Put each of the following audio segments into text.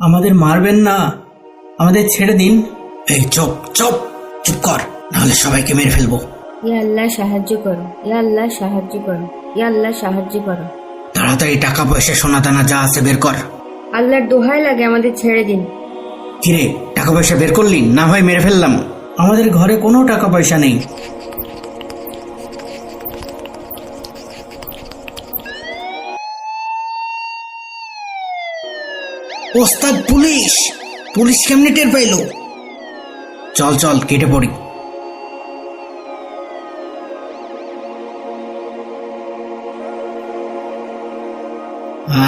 আমাদের মারবেন না, আমাদের ছেড়ে দিন। এই চুপ চুপ চুপ কর, নাহলে সবাইকে মেরে ফেলবো। ইয়া আল্লাহ সাহায্য করো, ইয়া আল্লাহ সাহায্য করো, ইয়া আল্লাহ সাহায্য করো। তাড়াতাড়ি টাকা পয়সা সোনা দানা যা আছে বের কর। আল্লাহর দোহাই লাগে আমাদের ছেড়ে দিন। কিরে, টাকা পয়সা বের করলি? না হয় মেরে ফেললাম। আমাদের ঘরে কোনো টাকা পয়সা নেই। ওস্তাদ, পুলিশ! পুলিশ কেমনে টের পাইলো? চল চল কেটে পড়ি।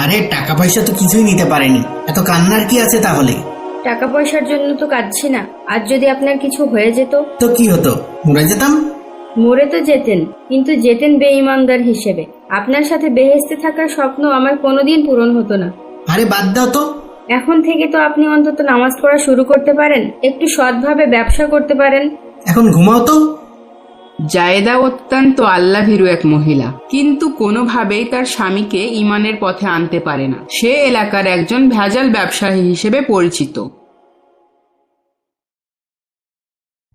আরে টাকা পয়সা তো কিছুই নিতে পারেনি, এত কান্নার কি আছে তাহলে? টাকা পয়সার জন্য তো কাঁদছি না। আর যদি আপনার কিছু হয়ে যেত? তো কি হতো, মরে যেতাম। মরে তো যেতেন, কিন্তু যেতেন বেঈমানদার হিসেবে। আপনার সাথে বেহেশতে থাকার স্বপ্ন আমার কোনোদিন পূরণ হতো না। আরে বাদ দাও তো। এখন থেকে তো আপনি অন্তত নামাজ পড়া শুরু করতে পারেন, একটু সৎভাবে ব্যবসা করতে পারেন। এখন ঘুমাও তো। জায়েদা অত্যন্ত আল্লাভীরু এক মহিলা, কিন্তু কোনোভাবেই তার স্বামীকে ঈমানের পথে আনতে পারে না। সে এলাকার একজন ভেজাল ব্যবসায়ী হিসেবে পরিচিত।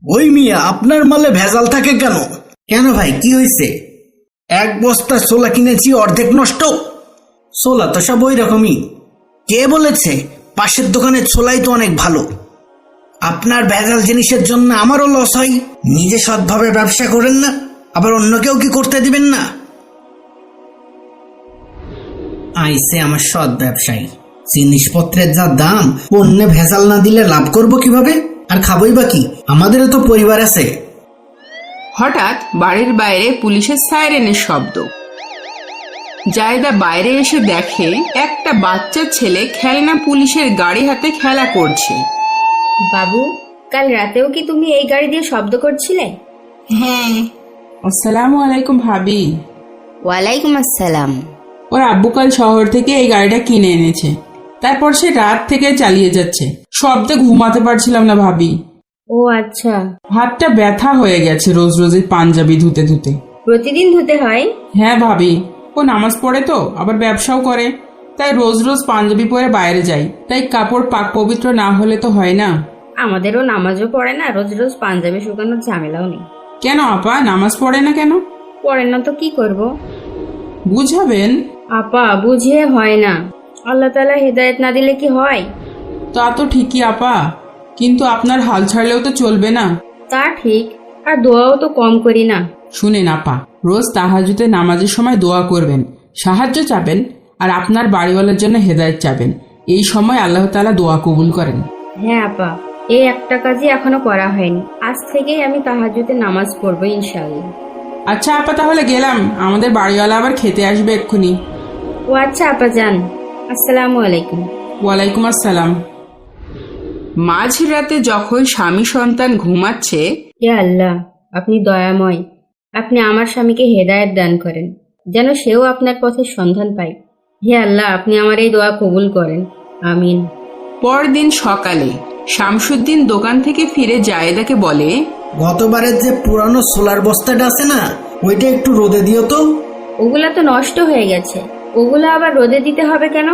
ওই মিয়া, আপনার মালে ভেজাল থাকে কেন? কেন ভাই, কি হয়েছে? এক বস্তা ছোলা কিনেছি, অর্ধেক নষ্ট। ছোলা তো সব ওই রকমই। কে বলেছে? পাশের দোকানের ছোলাই তো অনেক ভালো। আপনার ভেজাল জিনিসের জন্য আমারও লস হয়। নিজে সৎভাবে ব্যবসা করেন না, আবার অন্যকেও কি করতে দিবেন না? আইসে আমার সৎ ব্যবসায়ী। জিনিসপত্রের যা দাম, পণ্যে ভেজাল না দিলে লাভ করব কিভাবে? আর খাবই বা কি? আমাদেরও তো পরিবার আছে। হঠাৎ বাড়ির বাইরে পুলিশের সাইরেনের শব্দ। জায়েদা বাইরে এসে দেখে একটা বাচ্চা ছেলে খেলনা পুলিশের গাড়ি হাতে খেলা করছে। বাবু, কাল রাতেও কি তুমি এই গাড়ি দিয়ে শব্দ করছিলে? হ্যাঁ। আসসালামু আলাইকুম ভাবি। ওয়ালাইকুম আসসালাম। ওর আব্বু কাল শহর থেকে এই গাড়িটা কিনে এনেছে, তারপর সে রাত থেকে চালিয়ে যাচ্ছে। শব্দে ঘুমাতে পারছিলাম না ভাবি। ও আচ্ছা। হাতটা ব্যথা হয়ে গেছে রোজ রোজ এই পাঞ্জাবি ধুতে ধুতে। প্রতিদিন ধুতে হয়? হ্যাঁ ভাবি, ও নামাজ পড়ে তো, আবার ব্যবসাও করে, তাই রোজ রোজ পাঞ্জাবি পরে বাইরে যাই। তাই কাপড় পাক পবিত্র না হলে তো হয় না। আমাদেরও নামাজও পড়ে না, রোজ রোজ পাঞ্জাবি শুকানোর ঝামেলাও নেই। কেন আপা, নামাজ পড়ে না কেন? পড়ে না তো কি করব? বুঝাবেন। আপা, বুঝিয়ে হয় না। আল্লাহ তাআলা হেদায়েত না দিলে কি হয়? তা তো ঠিকই আপা, কিন্তু আপনার হাল ছাড়লেও তো চলবে না। তা ঠিক, আর দোয়াও তো কম করি না। শুনেন আপা, রোজ তাহাজ্জুদে নামাজের সময় দোয়া করবেন, সাহায্য চাবেন, আর আপনার বাড়িওয়ালার জন্য হেদায়েত চাবেন। এই সময় আল্লাহ তাআলা দোয়া কবুল করেন। হ্যাঁ আপা, এই একটা কাজই এখনো করা হয়নি। আজ থেকেই আমি তাহাজ্জুদে নামাজ পড়বো ইনশাআল্লাহ। আচ্ছা আপা, তাহলে গেলাম, আমাদের বাড়িওয়ালা আবার খেতে আসবে এক্ষুনি। ও আচ্ছা আপা, যান। আসসালামু আলাইকুম। ওয়ালাইকুম আসসালাম। মাঝরাতে যখন স্বামী সন্তান ঘুমাচ্ছে, হে আল্লাহ, আপনি দয়াময়। আপনি আমার স্বামীকে হেদায়েত দান করেন, যেন সেও আপনার পথের সন্ধান পায়। হে আল্লাহ, আপনি আমার এই দোয়া কবুল করেন। আমিন। পরদিন সকালে শামসুদ্দিন দোকান থেকে ফিরে জায়েদাকে বলে, গতবারের যে পুরানো সোলার বস্তাটা আছে না, ওইটা একটু রোদে দিও তো। ওগুলা তো নষ্ট হয়ে গেছে, ওগুলা আবার রোদে দিতে হবে কেন?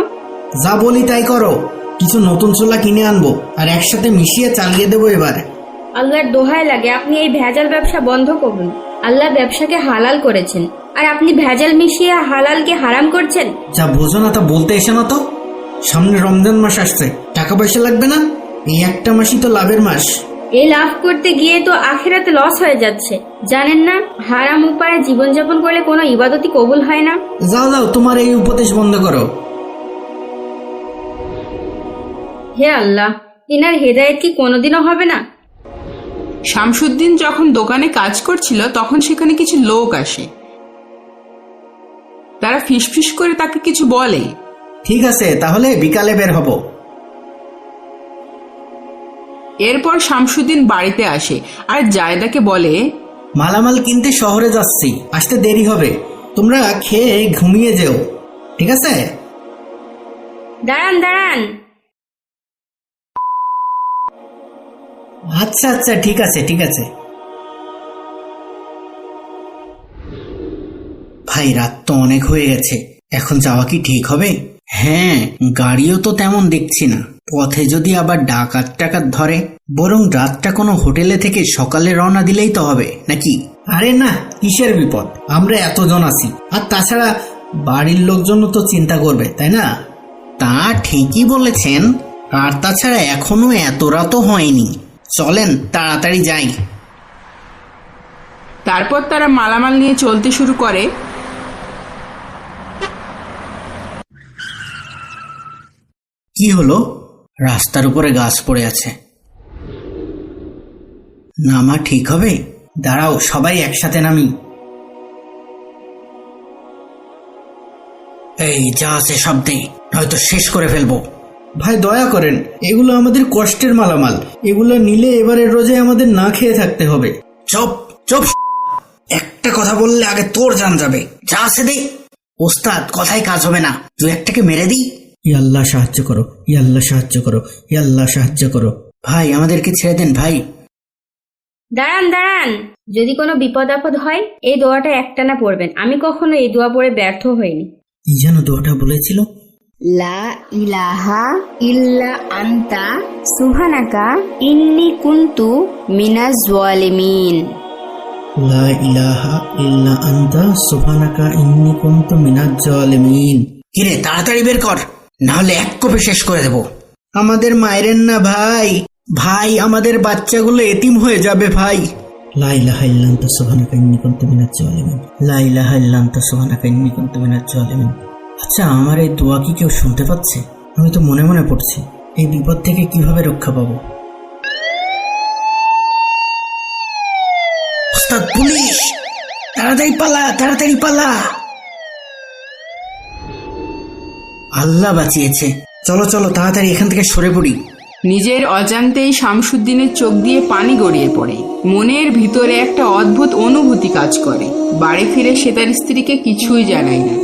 যা বলি তাই করো। কিছু নতুন ছোলা কিনে আনবো, আর একসাথে মিশিয়ে চালিয়ে দেবো এবার। আল্লাহর দোহাই লাগে, আপনি এই ভেজাল ব্যবসা বন্ধ করুন। আল্লাহ ব্যবসাকে হালাল করেছেন, আর আপনি ভেজাল মিশিয়ে হালালকে হারাম করছেন। যা বোঝো না তা বলতে এসে না তো। সামনে রমজান মাস আসছে, টাকা পয়সা লাগবে না? এই একটা মাসই তো লাভের মাস। এই লাভ করতে গিয়ে তো আখিরাতে লস হয়ে যাচ্ছে। জানেন না, হারাম উপায়ে জীবনযাপন করলে কোনো ইবাদতই কবুল হয় না। যাও যাও, তোমার এই উপদেশ বন্ধ করো। হে আল্লাহ, ইনার হেদায়েত কি কোনোদিনও হবে না? শামসুদ্দিন যখন দোকানে কাজ করছিল তখন সেখানে কিছু লোক আসে। তারা ফিসফিস করে তাকে কিছু বলে। ঠিক আছে, তাহলে বিকালে বের হব। এরপর শামসুদ্দিন বাড়িতে আসে আর জায়েদাকে বলে, মালামাল কিনতে শহরে যাচ্ছি, আসতে দেরি হবে। তোমরা খেয়ে ঘুমিয়ে যেও, ঠিক আছে? দাঁড়ান দাঁড়ান। আচ্ছা আচ্ছা, ঠিক আছে ঠিক আছে। ভাই, রাত তো অনেক হয়ে গেছে, এখন যাওয়া কি ঠিক হবে? হ্যাঁ, গাড়িও তো তেমন দেখছি না। পথে যদি আবার ডাকাত টাকাত ধরে, বরং রাতটা কোনো হোটেলে থেকে সকালে রওনা দিলেই তো হবে নাকি? আরে না, কিসের বিপদ, আমরা এতজন আছি। আর তাছাড়া বাড়ির লোকজনও তো চিন্তা করবে, তাই না? তা ঠিকই বলেছেন। আর তাছাড়া এখনো এত রাতও হয়নি। চলেন তাড়াতাড়ি যাই। তারপর তারা মালামাল নিয়ে চলতে শুরু করে। কি হলো? রাস্তার উপরে গাছ পড়ে আছে। নামা ঠিক হবে? দাঁড়াও, সবাই একসাথে নামি। এই যা আছে সব দে, নয়তো শেষ করে ফেলবো। ভাই দয়া করেন, এগুলো আমাদের কষ্টের মালামাল। এগুলো নিলে এবারের রোজে আমাদের না খেয়ে থাকতে হবে। চুপ চুপ, একটা কথা বললে আগে তোর জান যাবে। যা আছে দে। ওস্তাদ, কথায় কাজ হবে না, তুই একটাকে মেরে দিই। ইয়া আল্লাহ সাহায্য করো, ইয়া আল্লাহ সাহায্য করো, ইয়া আল্লাহ সাহায্য করো। ভাই আমাদেরকে ছেড়ে দেন ভাই। দাঁড়ান দাঁড়ান, যদি কোনো বিপদ আপদ হয় এই দোয়াটা একটানা পড়বেন। আমি কখনো এই দোয়া পড়ে ব্যর্থ হইনি। কি যেন দোয়াটা বলেছিল? লা ইলাহা ইল্লা আনতা সুবহানাকা ইন্নী কুনতু মিনাজ জালিমিন। লা ইলাহা ইল্লা আনতা সুবহানাকা ইন্নী কুনতু মিনাজ জালিমিন। কিরে, তাড়াতাড়ি বের কর, না হলে এক কোপে শেষ করে দেব। আমাদের মায়েরেন না ভাই, ভাই আমাদের বাচ্চাগুলো এতিম হয়ে যাবে ভাই। লা ইলাহা ইল্লা আনতা সুবহানাকা ইন্নী কুনতু মিনাজ জালিমিন। লা ইলাহা ইল্লা আনতা সুবহানাকা ইন্নী কুনতু মিনাজ জালিমিন। আচ্ছা, আমার এই দোয়া কি কেউ শুনতে পাচ্ছে? আমি তো মনে মনে পড়ছি। এই বিপদ থেকে কিভাবে রক্ষা পাবো? ওস্তাদ, পুলিশ! তাড়াতাড়ি পালা, তাড়াতাড়ি পালা। আল্লাহ বাঁচিয়েছে। চলো চলো, তাড়াতাড়ি এখান থেকে সরে পড়ি। নিজের অজান্তেই শামসুদ্দিনের চোখ দিয়ে পানি গড়িয়ে পড়ে। মনের ভিতরে একটা অদ্ভুত অনুভূতি কাজ করে। বাড়ি ফিরে সে তার স্ত্রীকে কিছুই জানায় না।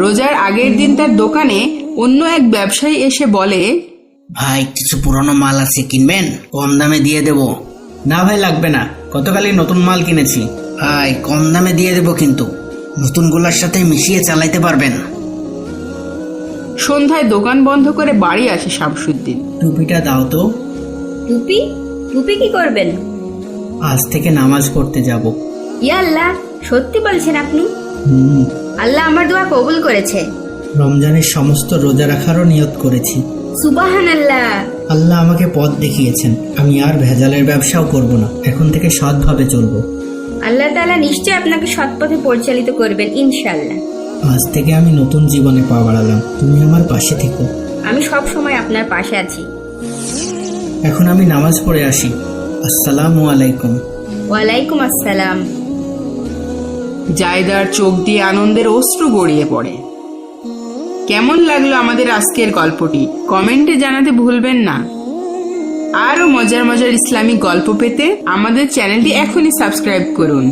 রোজার আগের দিন তার দোকানে অন্য এক ব্যবসায়ী এসে বলে, ভাই কিছু পুরনো মাল আছে, কিনবেন? কম দামে দিয়ে দেব। না ভাই, লাগবে না, গতকালই নতুন মাল কিনেছি। ভাই কম দামে দিয়ে দেব, কিন্তু নতুনগুলোর সাথে মিশিয়ে চালাইতে পারবেন। সন্ধ্যায় দোকান বন্ধ করে বাড়ি আসে শামসুদ্দিন। টুপিটা দাও তো। টুপি? টুপি কি করবেন? আজ থেকে নামাজ পড়তে যাব। ইয়া আল্লাহ, সত্যি বলছেন আপনি? হুম, আল্লাহ আমার দোয়া কবুল করেছে। রমজানের সমস্ত রোজা রাখারও নিয়ত করেছি। সুবহানাল্লাহ। আল্লাহ আমাকে পথ দেখিয়েছেন। আমি আর ভেজালের ব্যবসাও করব না, এখন থেকে সৎভাবে চলবো। আল্লাহ তাআলা নিশ্চয় আপনাকে সৎ পথে পরিচালিত করবেন ইনশাআল্লাহ। আজ থেকে আমি নতুন জীবনে পা বাড়ালাম। তুমি আমার পাশে থেকো। আমি সব সময় আপনার পাশে আছি। এখন আমি নামাজ পড়ে আসি। আসসালামু আলাইকুম। ওয়ালাইকুম আসসালাম। জায়দার চোখ দিয়ে আনন্দের অশ্রু গড়িয়ে পড়ে। কেমন লাগলো আমাদের আজকের গল্পটি কমেন্টে জানাতে ভুলবেন না। আরো মজার মজার ইসলামিক গল্প পেতে আমাদের চ্যানেলটি এখনই সাবস্ক্রাইব করুন।